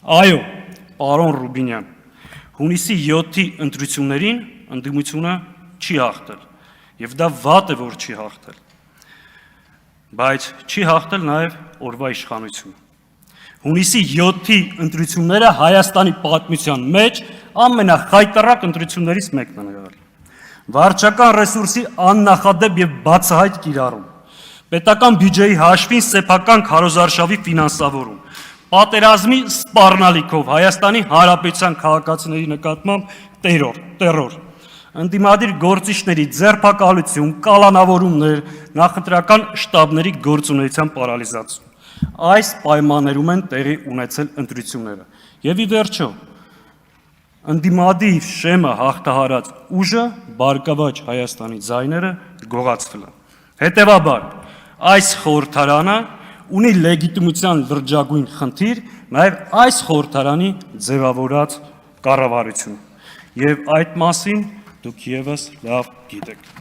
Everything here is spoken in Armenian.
Այո, պարոն Ռուբինյան, հունիսի 7-ի ընտրություններին ընդդիմությունը չի հաղթել, եւ դա վատ է, որ չի հաղթել, բայց չի հաղթել նաեւ օրվա իշխանությունը։ Հունիսի 7-ի ընտրությունները Հայաստանի պատմության մեջ ամենախայտառակ ընտրություններից մեկն է եղել։ Վարչական ռեսուրսի աննախադեպ եւ բացահայտ կիրառում, պետական բյուջեի հաշվին սեփական քարոզարշավի ֆինանսավորում, պատերազմի սպառնալիքով Հայաստանի Հանրապետության քաղաքացիների նկատմամբ տերոր, ընդդիմադիր գործիչների ձերբակալություն, կալանավորումներ, նախընտրական շտաբների գործունեության պարալիզացում։ Այս պայմաններում են տեղի ունեցել ընտրությունները։ Եվ ի վերջո, ընդդիմադիր շեմը հաղթահարած ուժը բարգավաճ Հայաստանի ձայները գողացվել են։ Հետևաբար, այս խորհրդարանը ունի լեգիտիմության լրջագույն խնդիր նաև այս խորհրդարանի ձևավորած կառավարությունը։ Եվ այդ մասին դուք ևս լավ գիտեք։